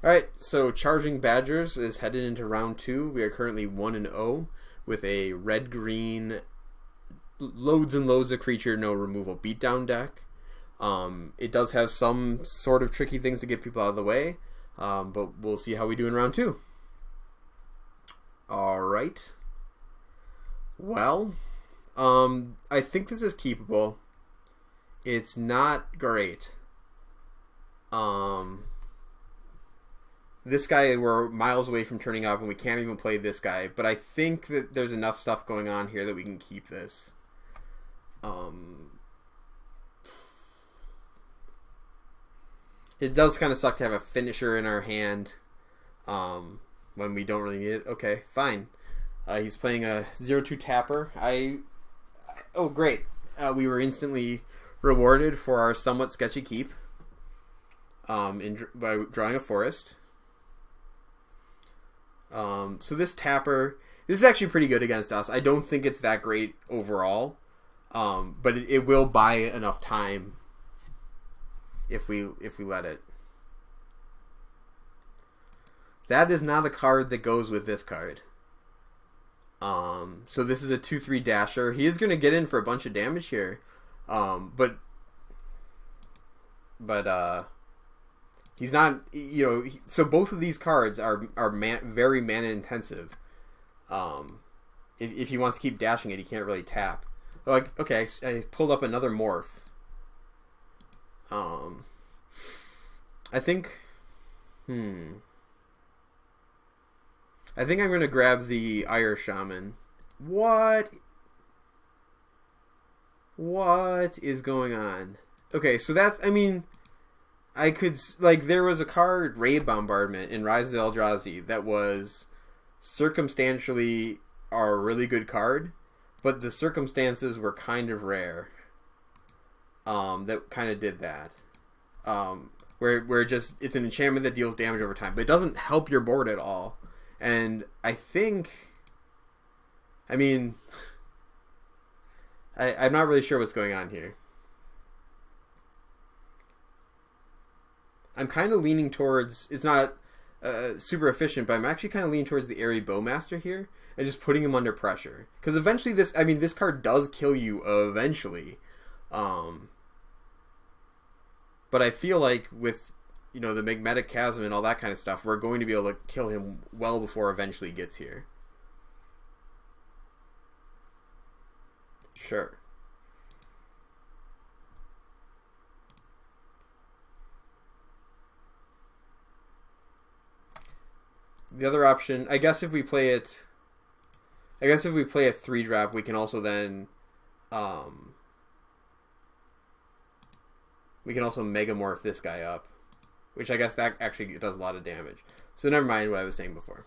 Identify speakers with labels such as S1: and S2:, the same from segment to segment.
S1: Alright, so Charging Badgers is headed into round 2. We are currently 1-0 with a red-green loads and loads of creature, no removal beatdown deck. It does have some sort of tricky things to get people out of the way, but we'll see how we do in round 2. Alright. Well, I think this is keepable. It's not great. This guy, we're miles away from turning off, and we can't even play this guy. But I think that there's enough stuff going on here that we can keep this. It does kind of suck to have a finisher in our hand when we don't really need it. Okay, fine. He's playing a 0/2 tapper. Oh, great. We were instantly rewarded for our somewhat sketchy keep by drawing a forest. So this tapper, this is actually pretty good against us. I don't think it's that great overall, but it will buy enough time if we let it. That is not a card that goes with this card. So this is a 2/3 dasher. He is going to get in for a bunch of damage here, but he's not, so both of these cards are very mana intensive. If he wants to keep dashing it, he can't really tap. Like, okay, I pulled up another morph. I think I'm going to grab the Ire Shaman. What is going on? Okay, so that's, I could, there was a card, Ray Bombardment, in Rise of the Eldrazi that was circumstantially a really good card, but the circumstances were kind of rare. That kind of did that. Where it's an enchantment that deals damage over time, but it doesn't help your board at all. And I think, I'm not really sure what's going on here. I'm kind of leaning towards, it's not super efficient, but I'm actually kind of leaning towards the Airy Bowmaster here and just putting him under pressure. Because eventually this card does kill you eventually. But I feel like with, the Magnetic Chasm and all that kind of stuff, we're going to be able to kill him well before eventually gets here. Sure. The other option, I guess if we play a 3-drop, we can also then we can also Megamorph this guy up, which I guess that actually does a lot of damage. So never mind what I was saying before.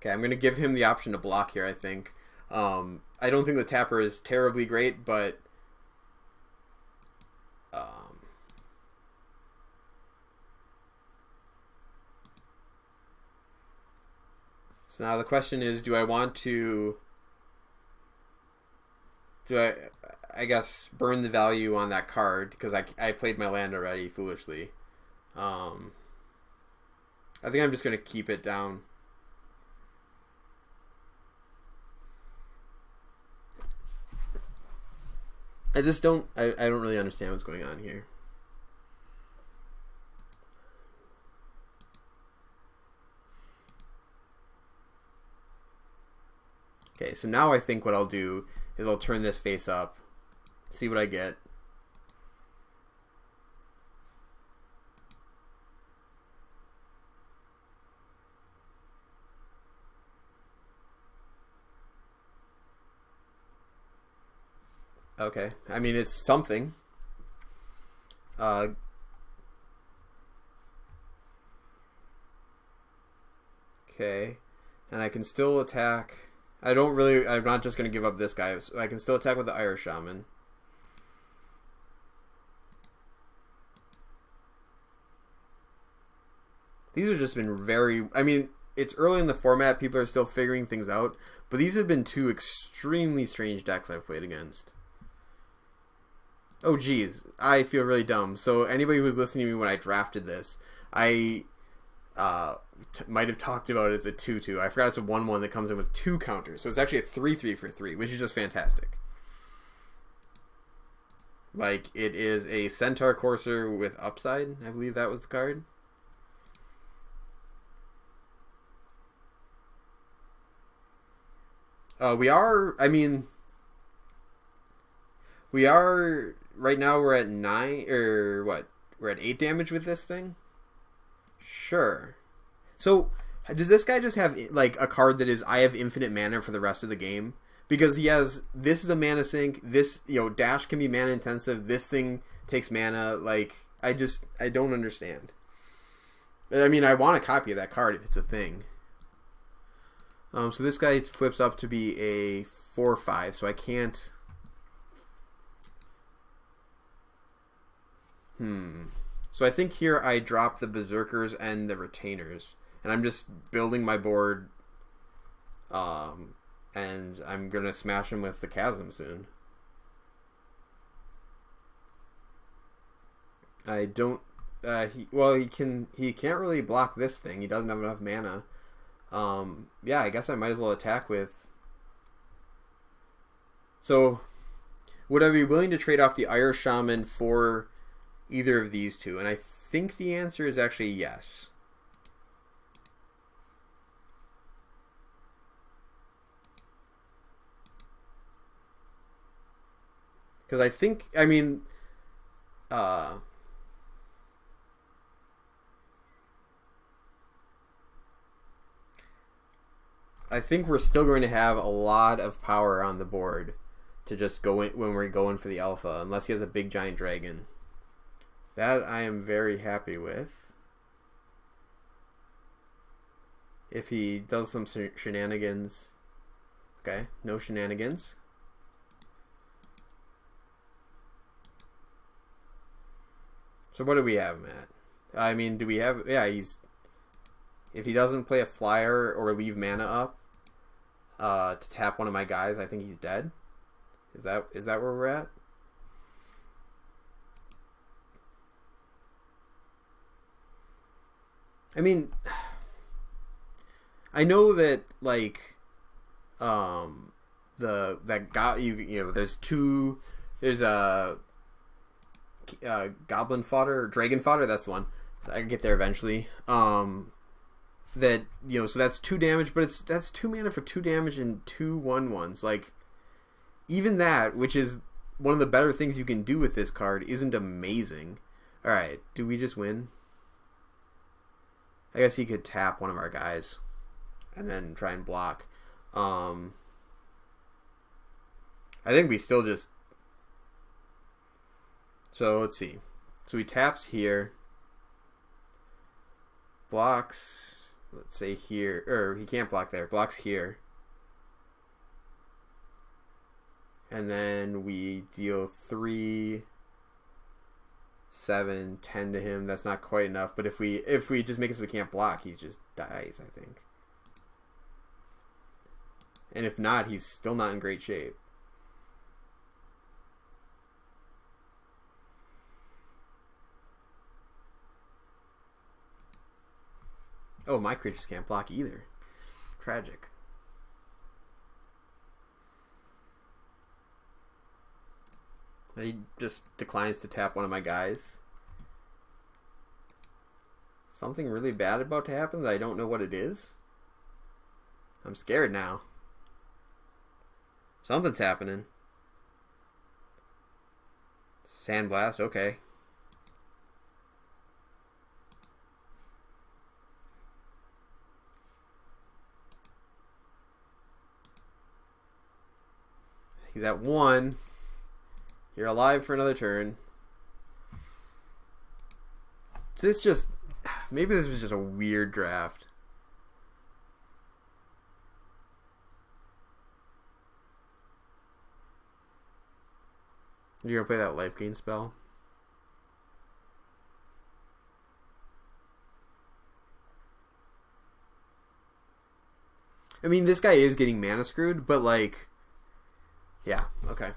S1: Okay, I'm going to give him the option to block here, I think. I don't think the tapper is terribly great, but so now the question is, do I want to I guess burn the value on that card because I played my land already foolishly. I think I'm just going to keep it down. I don't really understand what's going on here. Okay, so now I think what I'll do is I'll turn this face up, see what I get. Okay, it's something. Okay, and I can still attack. I'm not just going to give up this guy. So I can still attack with the Ire Shaman. These have just been very... I mean, it's early in the format. People are still figuring things out. But these have been two extremely strange decks I've played against. Oh, geez. I feel really dumb. So anybody who was listening to me when I drafted this, I might have talked about it as a 2-2. I forgot it's a 1-1 that comes in with 2 counters. So it's actually a 3-3 for 3, which is just fantastic. Like, it is a Centaur Courser with Upside. I believe that was the card. We are right now we're at 9, or what? We're at 8 damage with this thing? Sure. So, does this guy just have, like, a card that is, I have infinite mana for the rest of the game? Because he has, this is a mana sink, this, dash can be mana intensive, this thing takes mana, like, I don't understand. I mean, I want a copy of that card if it's a thing. So this guy flips up to be a 4/5, so I can't... So I think here I drop the Berserkers and the Retainers. And I'm just building my board. And I'm going to smash him with the Chasm soon. I don't... he can't really block this thing. He doesn't have enough mana. Yeah, I guess I might as well attack with... So, would I be willing to trade off the Ire Shaman for either of these two? And I think the answer is actually yes. Because I think, I mean, I think we're still going to have a lot of power on the board to just go in when we're going for the alpha, unless he has a big giant dragon. That I am very happy with. If he does some shenanigans. Okay, no shenanigans. So what do we have, Matt? I mean, do we have... Yeah, he's... If he doesn't play a flyer or leave mana up to tap one of my guys, I think he's dead. Is that where we're at? I mean, I know that, like, there's a goblin fodder or dragon fodder. That's the one. I can get there eventually. That, so that's 2 damage, but that's 2 mana for 2 damage and 2 1/1s. Like, even that, which is one of the better things you can do with this card, isn't amazing. All right, do we just win? I guess he could tap one of our guys and then try and block. I think we still just... So, let's see. So he taps here. Blocks, let's say here. Or he can't block there. Blocks here. And then we deal 3, 7, 10 to him. That's not quite enough. But if we just make it so we can't block, he just dies, I think. And if not, he's still not in great shape. Oh, my creatures can't block either. Tragic. He just declines to tap one of my guys. Something really bad about to happen that I don't know what it is. I'm scared now. Something's happening. Sandblast, okay. He's at 1. You're alive for another turn. So this just... Maybe this was just a weird draft. You're gonna play that life gain spell? I mean, this guy is getting mana screwed, but like, yeah, okay,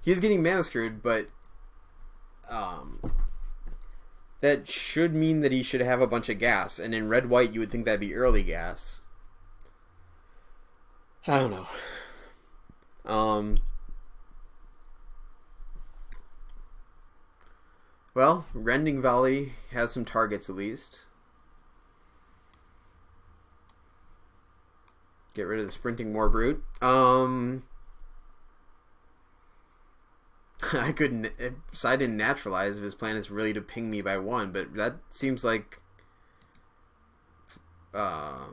S1: he is getting mana screwed, but that should mean that he should have a bunch of gas, and in red white you would think that'd be early gas. I don't know. Well, Rending Volley has some targets at least. Get rid of the Sprinting War Brute. I could side in Naturalize if his plan is really to ping me by 1, but that seems like that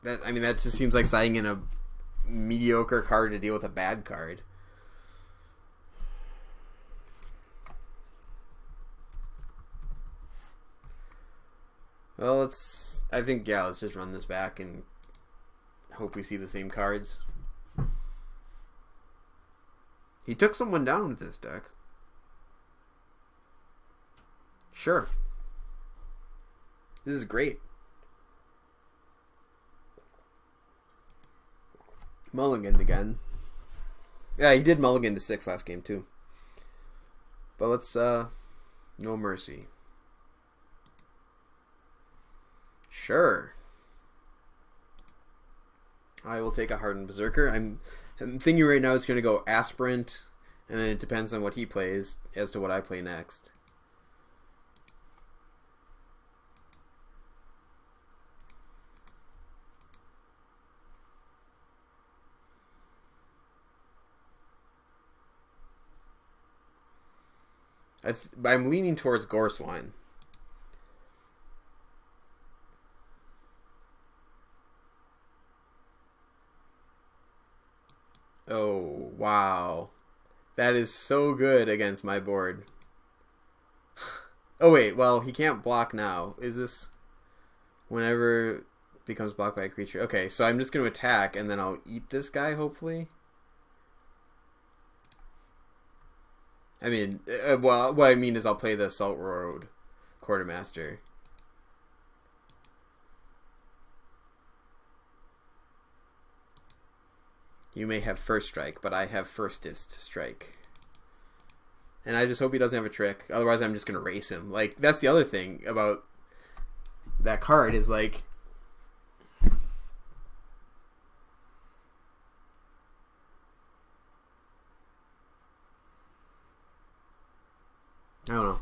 S1: just seems like siding in a mediocre card to deal with a bad card. Well, let's just run this back and hope we see the same cards. He took someone down with this deck. Sure. This is great. Mulliganed again. Yeah, he did mulligan to 6 last game too. But let's no mercy. Sure. I will take a Hardened Berserker. I'm thinking right now it's going to go Aspirant, and then it depends on what he plays as to what I play next. I'm leaning towards Goreswine. Oh, wow. That is so good against my board. Oh, wait. Well, he can't block now. Is this whenever it becomes blocked by a creature? Okay, so I'm just going to attack, and then I'll eat this guy, hopefully. I mean, well, what I mean is I'll play the Salt Road Quartermaster. You may have first strike, but I have firstest strike. And I just hope he doesn't have a trick. Otherwise, I'm just going to race him. Like, that's the other thing about that card is, like, I don't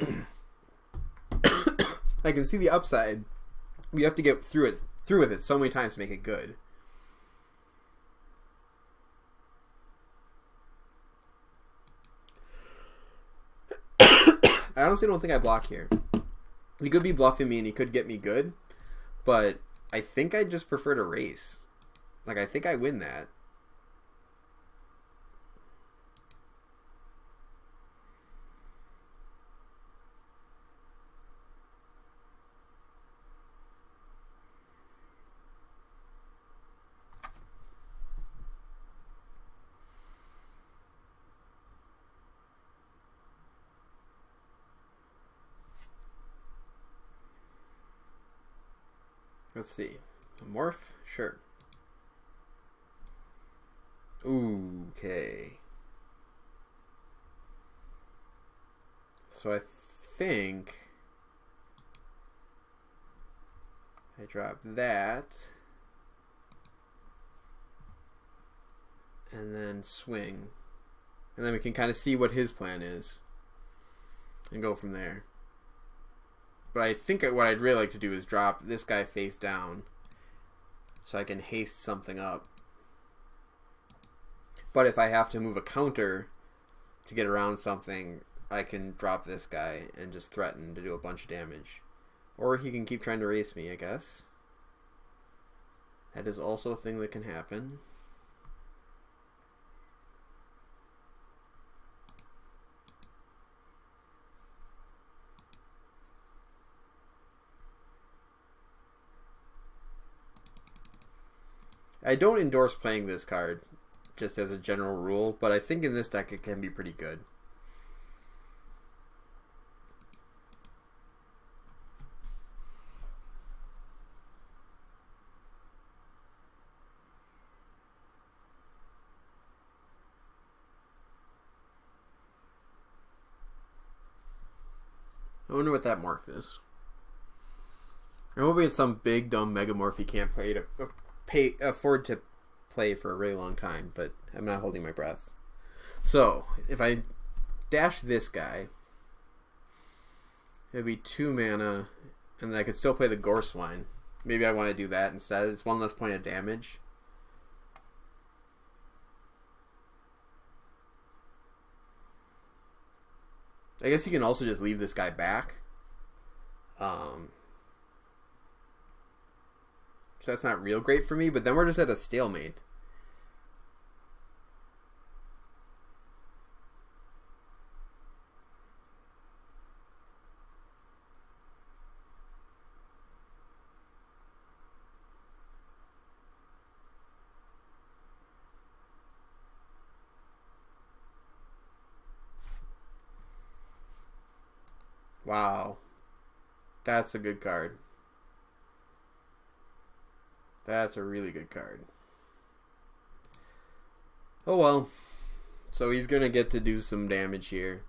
S1: know. I can see the upside. We have to get through with it so many times to make it good. I honestly don't think I block here. He could be bluffing me and he could get me good, but I think I just prefer to race. Like, I think I win that. Let's see. A morph? Sure. Okay. So I think I drop that and then swing. And then we can kind of see what his plan is and go from there. But I think what I'd really like to do is drop this guy face down so I can haste something up. But if I have to move a counter to get around something, I can drop this guy and just threaten to do a bunch of damage. Or he can keep trying to race me, I guess. That is also a thing that can happen. I don't endorse playing this card, just as a general rule, but I think in this deck it can be pretty good. I wonder what that morph is. I'm hoping it's some big dumb megamorph he can't afford to play for a really long time, but I'm not holding my breath. So if I dash this guy, it'd be 2 mana, and then I could still play the Gorswine. Maybe I want to do that instead. It's 1 less point of damage. I guess you can also just leave this guy back. So that's not real great for me, but then we're just at a stalemate. Wow. That's a good card. That's a really good card. Oh well. So he's going to get to do some damage here.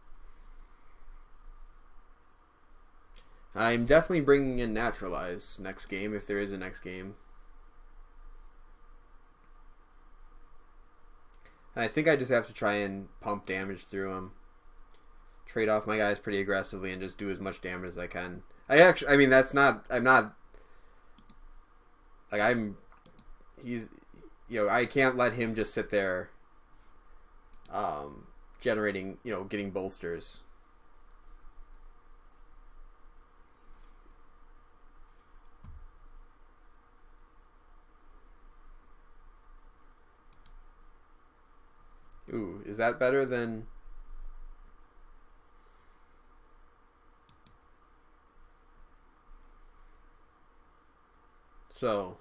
S1: I'm definitely bringing in Naturalize next game, if there is a next game. And I think I just have to try and pump damage through him. Trade off my guys pretty aggressively and just do as much damage as I can. I can't let him just sit there generating, getting bolsters. Ooh, is that better than... So,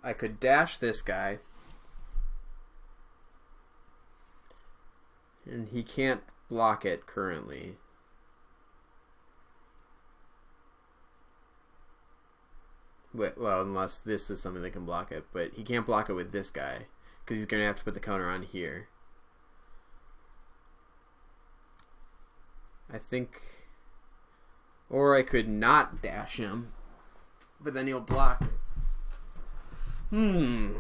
S1: I could dash this guy, and he can't block it currently. Well, unless this is something that can block it, but he can't block it with this guy, because he's going to have to put the counter on here. I think... Or I could not dash him. But then he'll block. I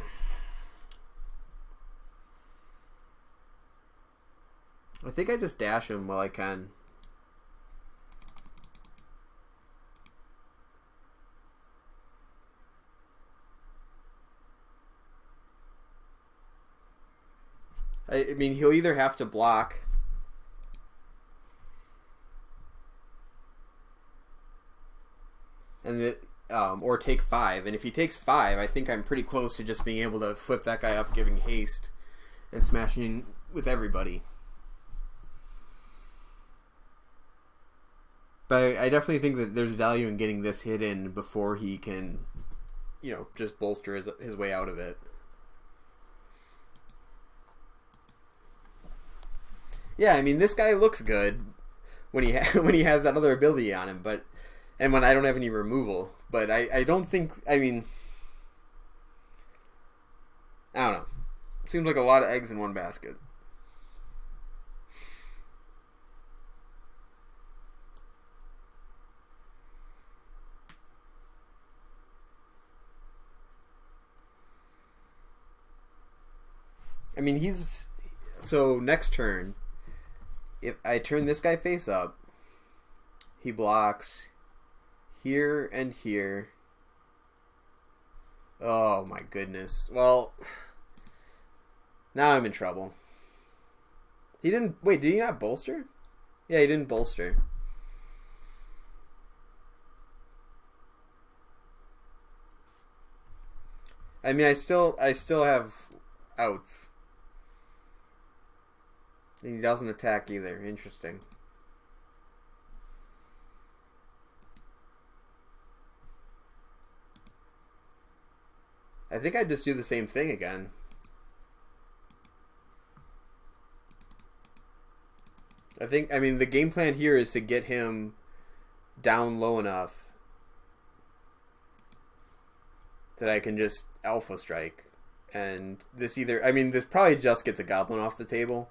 S1: think I just dash him while I can. I mean, he'll either have to block... or take 5, and if he takes 5, I think I'm pretty close to just being able to flip that guy up, giving haste, and smashing with everybody. But I definitely think that there's value in getting this hit in before he can, just bolster his way out of it. Yeah, I mean, this guy looks good when he has that other ability on him, and when I don't have any removal. But I don't think... I mean... I don't know. Seems like a lot of eggs in one basket. I mean, he's... So, next turn, if I turn this guy face up, he blocks... here and here. Oh my goodness. Well, now I'm in trouble. He didn't... Wait, did he not bolster? Yeah, he didn't bolster. I mean, I still have outs. And he doesn't attack either. Interesting. I think I'd just do the same thing again. I mean, the game plan here is to get him down low enough that I can just alpha strike. And this this probably just gets a goblin off the table.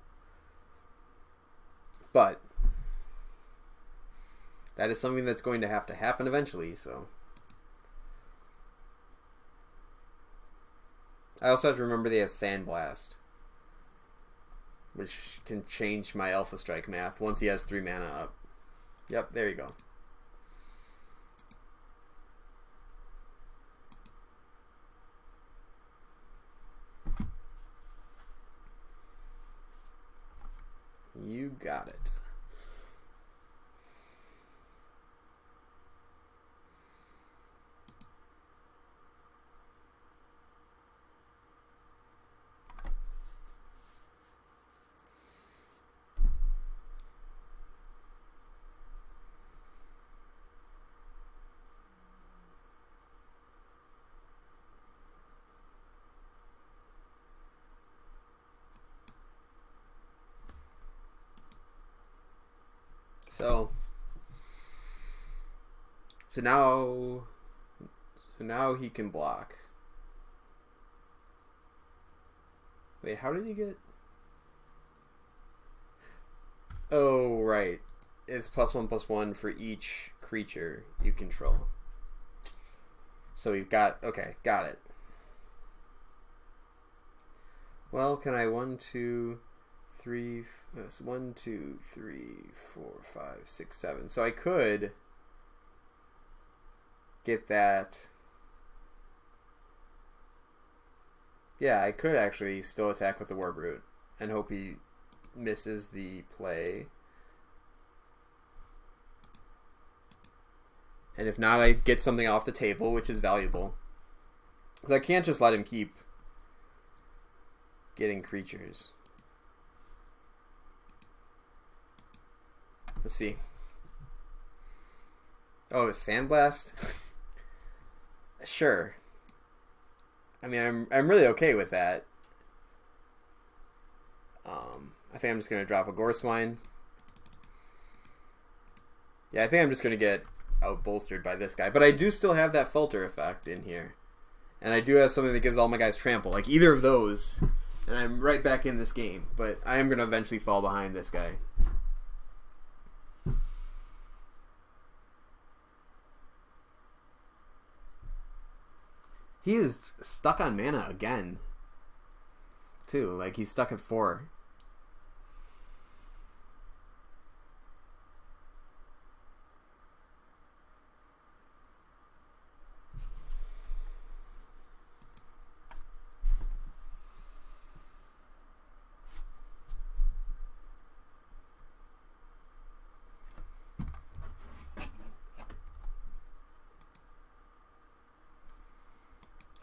S1: But that is something that's going to have to happen eventually, so. I also have to remember they have Sandblast, which can change my Alpha Strike math once he has 3 mana up. Yep, there you go. You got it. So now he can block. Wait, how did he get? Oh, right. It's +1/+1 for each creature you control. So we've got, okay, got it. Well, can I 1, 2, 3, 1, 2, 3, 4, 5, 6, 7. So I could get that. Yeah, I could actually still attack with the Warbrute and hope he misses the play. And if not, I get something off the table, which is valuable. Because I can't just let him keep getting creatures. Let's see. Oh, it's Sandblast? Sure. I mean, I'm really okay with that. I think I'm just going to drop a Goreswine. Yeah, I think I'm just going to get out-bolstered by this guy. But I do still have that Falter effect in here. And I do have something that gives all my guys trample. Like, either of those, and I'm right back in this game. But I am going to eventually fall behind this guy. He is stuck on mana again, too. Like, he's stuck at 4.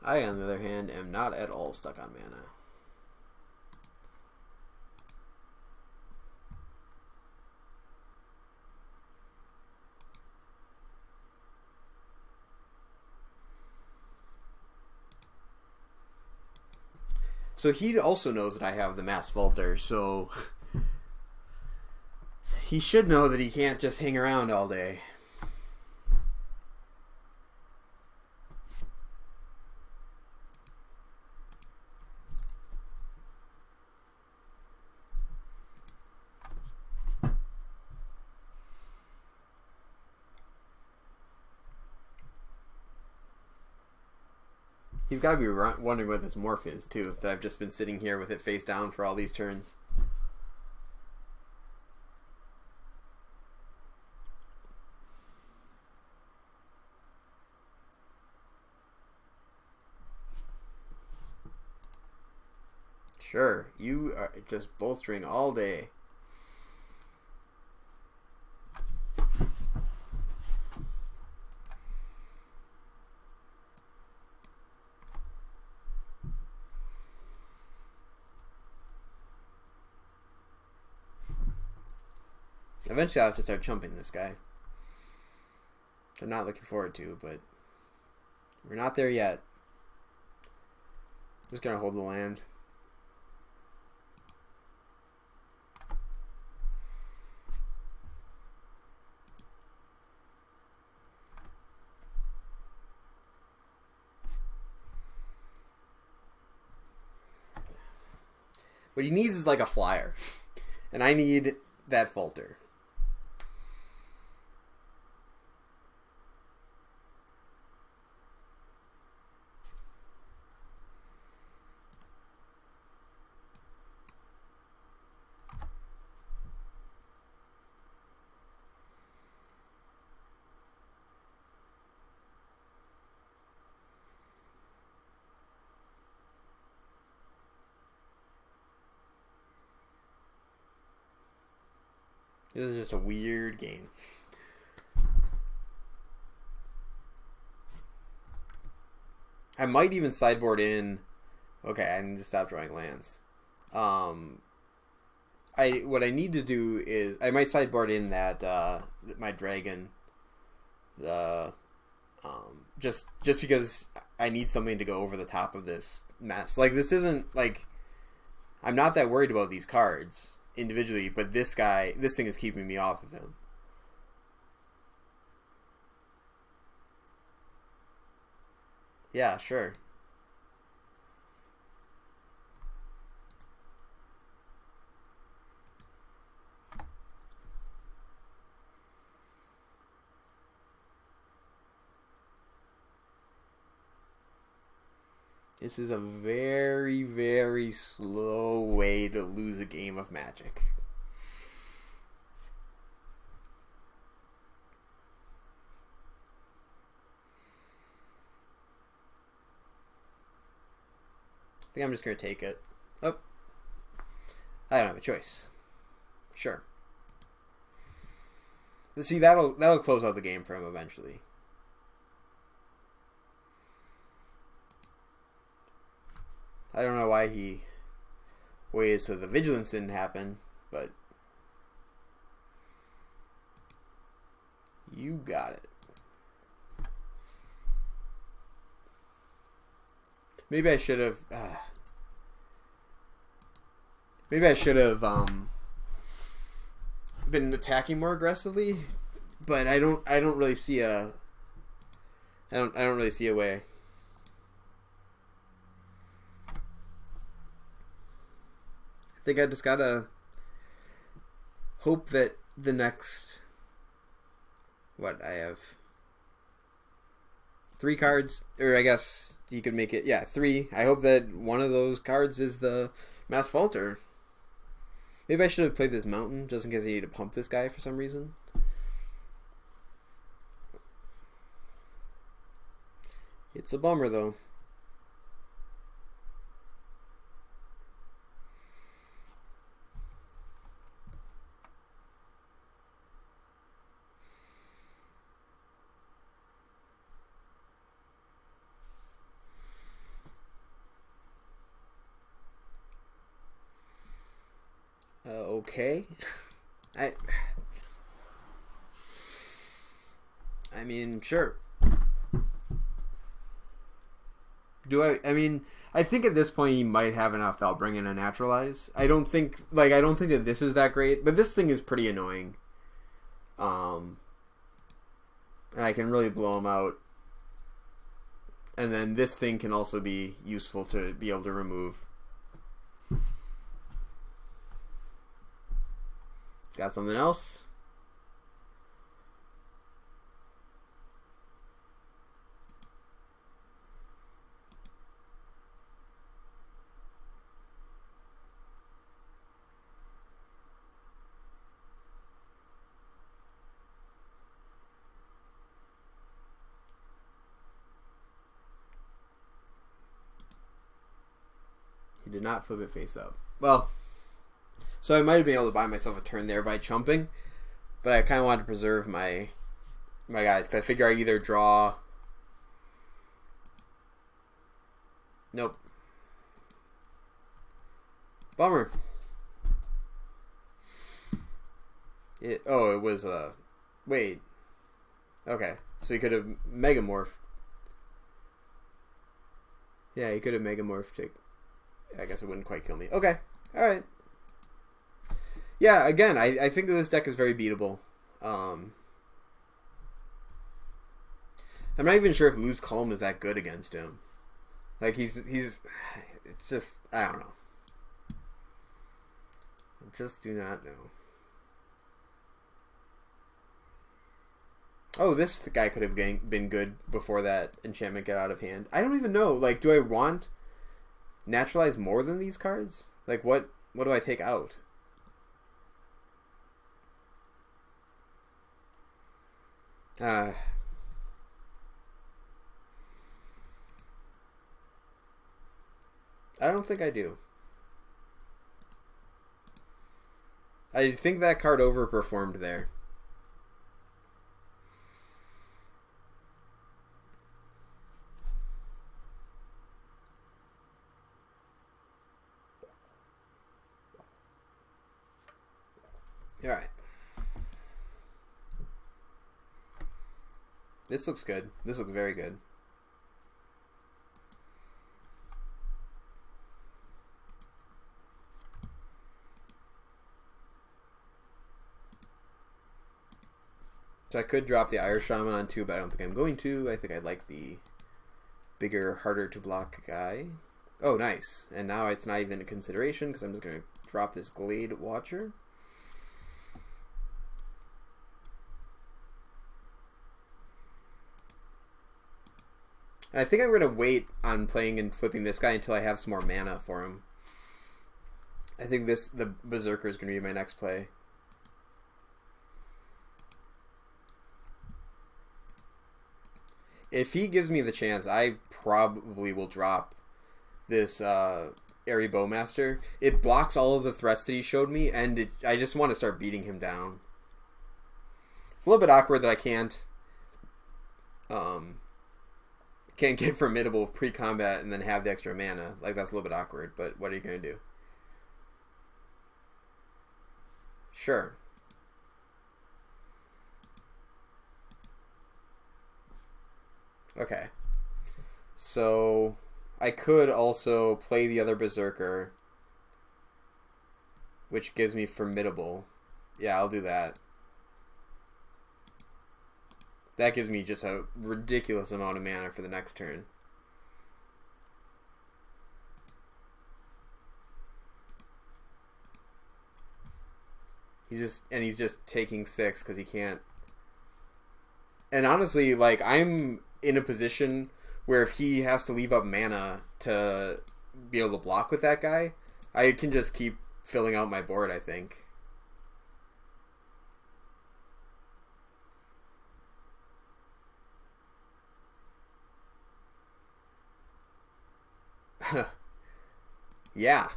S1: I, on the other hand, am not at all stuck on mana. So he also knows that I have the Mass Falter, so he should know that he can't just hang around all day. He's got to be wondering what this morph is, too, that I've just been sitting here with it face down for all these turns. Sure, you are just bolstering all day. Eventually I'll have to start chumping this guy. Which I'm not looking forward to, but we're not there yet. I'm just going to hold the land. What he needs is like a flyer. And I need that Falter. This is just a weird game. I might even sideboard in. Okay, I need to stop drawing lands. What I need to do is I might sideboard in that my dragon. Just because I need something to go over the top of this mess. Like, this isn't like I'm not that worried about these cards individually, but this thing is keeping me off of him. Yeah, sure. This is a very, very slow way to lose a game of Magic. I think I'm just going to take it. Oh. I don't have a choice. Sure. See, that'll close out the game for him eventually. I don't know why he waited so the vigilance didn't happen, but you got it. Maybe I should have. Maybe I should have been attacking more aggressively, but I don't really see a. I don't really see a way. I think I just gotta hope that the next. What I have. 3 cards, or I guess you could make it, 3. I hope that one of those cards is the Mass Falter. Maybe I should have played this Mountain, just in case I need to pump this guy for some reason. It's a bummer, though. Okay. I mean, sure. I mean, I think at this point he might have enough that I'll bring in a Naturalize. I don't think that this is that great, but this thing is pretty annoying. And I can really blow him out. And then this thing can also be useful to be able to remove. Got something else? He did not flip it face up. Well, so I might have been able to buy myself a turn there by chumping, but I kind of wanted to preserve my guys because I figure I either draw. Nope. Bummer. It was wait. Okay, so he could have Megamorphed. Yeah, he could have Megamorphed. I guess it wouldn't quite kill me. Okay, all right. Yeah, again, I think that this deck is very beatable. I'm not even sure if Lose Calm is that good against him. Like, he's it's just, I don't know. I just do not know. Oh, this guy could have been good before that enchantment got out of hand. I don't even know. Like, do I want Naturalize more than these cards? Like, what do I take out? I don't think I do. I think that card overperformed there. Alright. This looks good. This looks very good. So I could drop the Irish Shaman on 2, but I don't think I'm going to. I think I like the bigger, harder to block guy. Oh, nice. And now it's not even a consideration because I'm just going to drop this Glade Watcher. I think I'm going to wait on playing and flipping this guy until I have some more mana for him. I think the Berserker is going to be my next play. If he gives me the chance, I probably will drop this Airy Bowmaster. It blocks all of the threats that he showed me, and I just want to start beating him down. It's a little bit awkward that I can't get Formidable pre-combat and then have the extra mana. Like, that's a little bit awkward, but what are you going to do? Sure. Okay. So, I could also play the other Berserker, which gives me Formidable. Yeah, I'll do that. That gives me just a ridiculous amount of mana for the next turn. He's just taking 6 because he can't. And honestly, like, I'm in a position where if he has to leave up mana to be able to block with that guy, I can just keep filling out my board, I think. Yeah,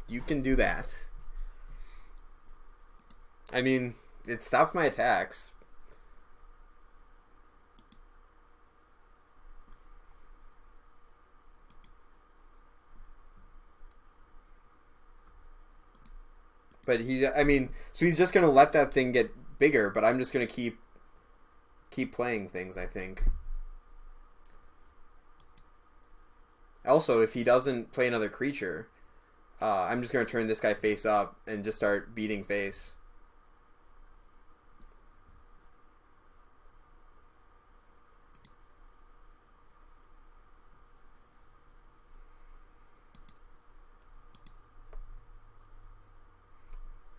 S1: you can do that. I mean, it stopped my attacks. But so he's just going to let that thing get bigger, but I'm just going to keep playing things, I think. Also, if he doesn't play another creature, I'm just going to turn this guy face up and just start beating face.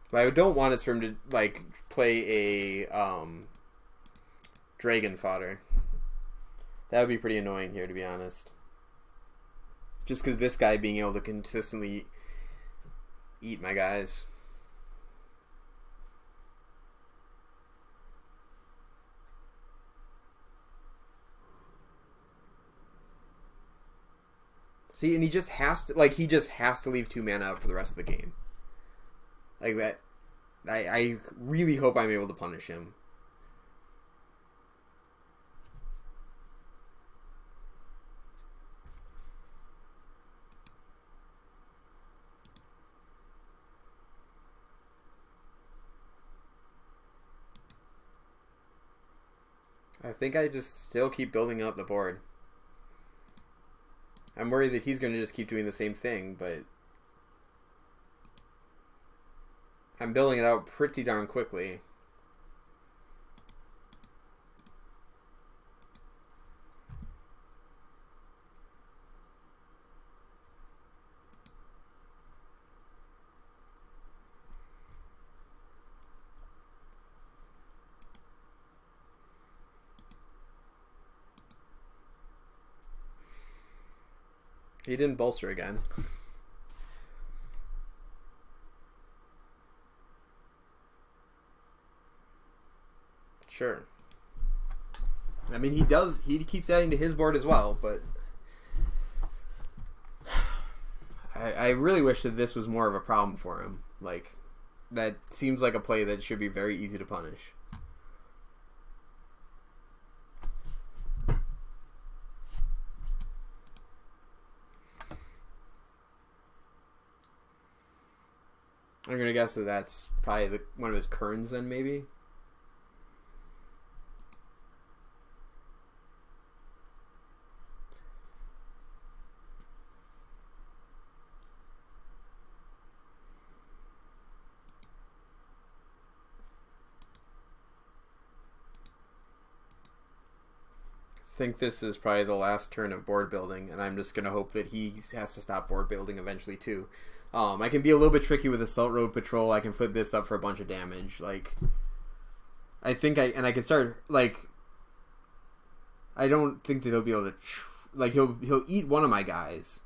S1: What I don't want is for him to, like, play a dragon fodder. That would be pretty annoying here, to be honest. Just because this guy being able to consistently eat my guys. See, and he just has to leave 2 mana out for the rest of the game. Like that. I really hope I'm able to punish him. I think I just still keep building out the board. I'm worried that he's going to just keep doing the same thing, but I'm building it out pretty darn quickly. He didn't bolster again. Sure. I mean, he keeps adding to his board as well, but I really wish that this was more of a problem for him. Like, that seems like a play that should be very easy to punish. I'm going to guess that that's probably one of his Kerns then, maybe? I think this is probably the last turn of board building, and I'm just going to hope that he has to stop board building eventually, too. I can be a little bit tricky with Assault Road Patrol. I can flip this up for a bunch of damage. Like, I think I can start, like, I don't think that he'll be able to, like, he'll eat one of my guys,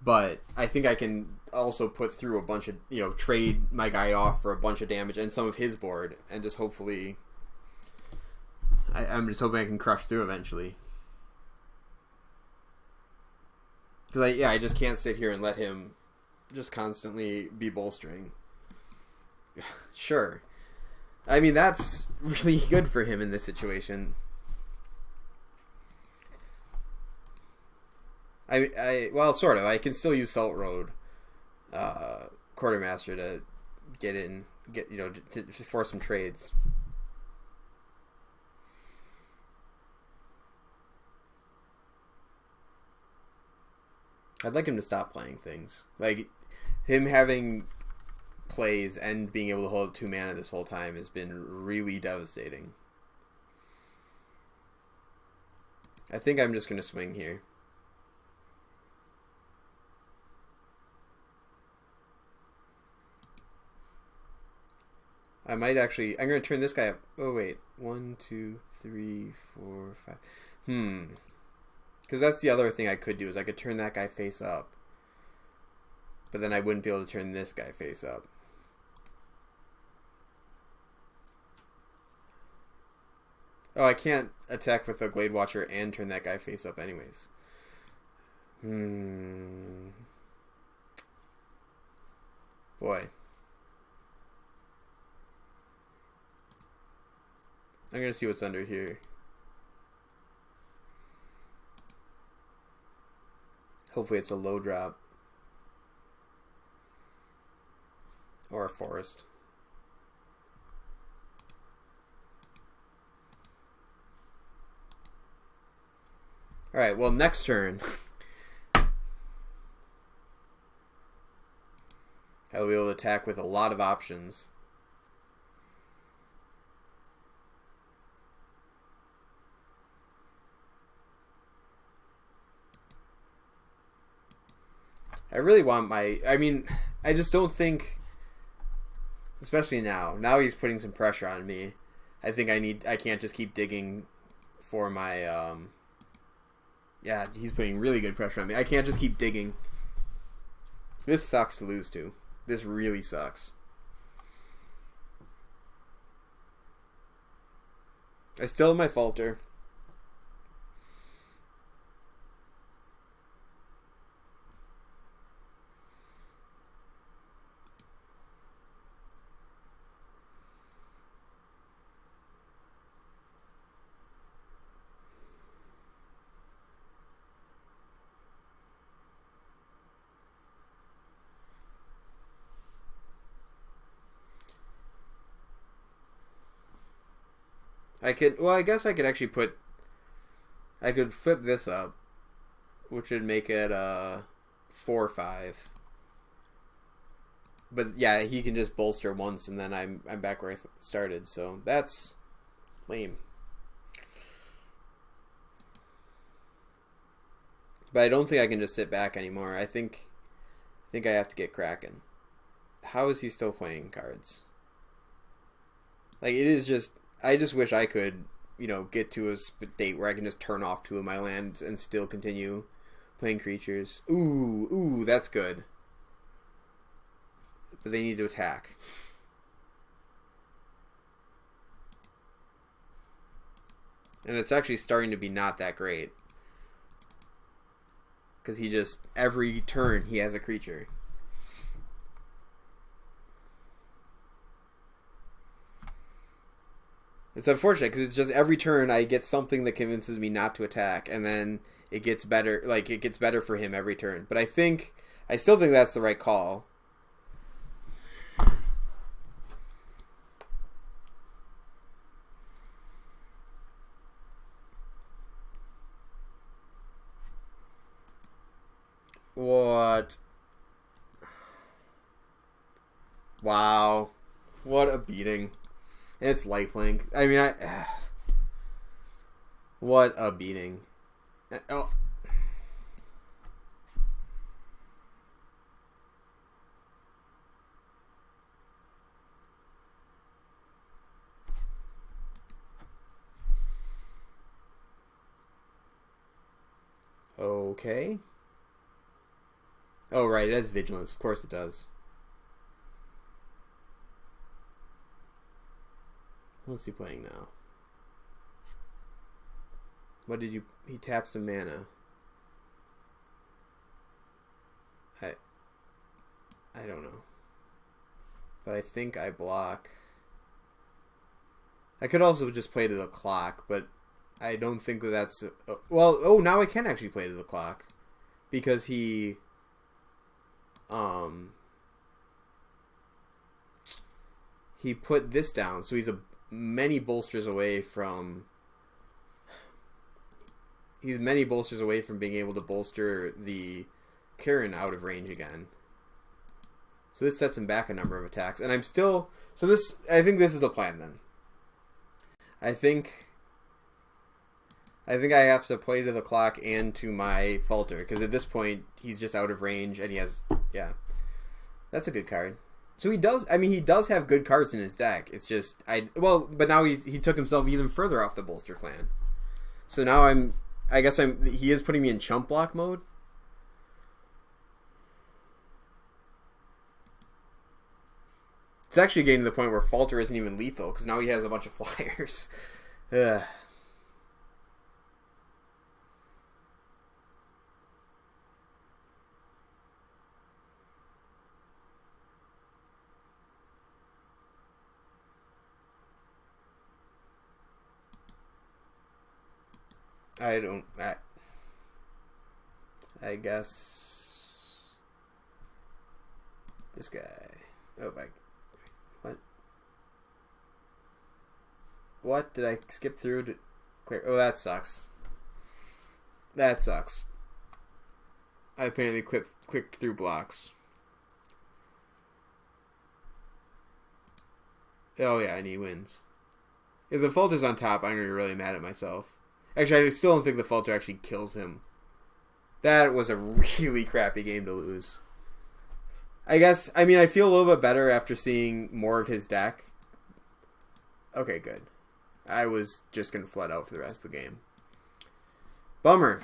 S1: but I think I can also put through a bunch of, trade my guy off for a bunch of damage and some of his board, and just hopefully, I'm just hoping I can crush through eventually. Because, I just can't sit here and let him just constantly be bolstering. Sure. I mean, that's really good for him in this situation. Well, sort of. I can still use Salt Road Quartermaster to to force some trades. I'd like him to stop playing things. Like, him having plays and being able to hold 2 mana this whole time has been really devastating. I think I'm just going to swing here. I might actually... I'm going to turn this guy up. Oh, wait. 1, 2, 3, 4, 5. Because that's the other thing I could do, is I could turn that guy face up. But then I wouldn't be able to turn this guy face up. Oh, I can't attack with a Glade Watcher and turn that guy face up anyways. Boy. I'm going to see what's under here. Hopefully it's a low drop. Or a forest. Alright, well, next turn. I'll be able to attack with a lot of options. I really want my... I mean, I just don't think... Especially now. Now he's putting some pressure on me. I think I can't just keep digging for my... Yeah, he's putting really good pressure on me. I can't just keep digging. This sucks to lose to. This really sucks. I still have my falter. I guess I could actually I could flip this up, which would make it 4/5. But yeah, he can just bolster once, and then I'm back where I started. So that's lame. But I don't think I can just sit back anymore. I think I have to get cracking. How is he still playing cards? Like, it is just... I just wish I could, get to a state where I can just turn off 2 of my lands and still continue playing creatures. Ooh, that's good. But they need to attack. And it's actually starting to be not that great. Because he just, every turn, he has a creature. It's unfortunate because it's just every turn I get something that convinces me not to attack, and then it gets better. Like, it gets better for him every turn. But I still think that's the right call. What? Wow. What a beating. And it's lifelink. I mean, what a beating. Oh. Okay. Oh, right. It has vigilance. Of course it does. What's he playing now? What did you... He tapped some mana. I don't know. But I think I block. I could also just play to the clock, but I don't think that that's... well, oh, now I can actually play to the clock. Because he put this down, so he's many bolsters away from being able to bolster the Karen out of range again. So this sets him back a number of attacks, and I'm still... So I think this is the plan then. I think I have to play to the clock and to my Falter, because at this point he's just out of range, and he has... Yeah, that's a good card. So he does have good cards in his deck. It's just but now he took himself even further off the bolster clan. So now he is putting me in chump block mode. It's actually getting to the point where Falter isn't even lethal because now he has a bunch of flyers. Ugh. I guess this guy. Oh my! What did I skip through to clear? Oh, that sucks. That sucks. I apparently clicked through blocks. Oh yeah, and he wins. If the Falter's on top, I'm gonna be really mad at myself. Actually, I still don't think the Falter actually kills him. That was a really crappy game to lose. I feel a little bit better after seeing more of his deck. Okay, good. I was just going to flood out for the rest of the game. Bummer.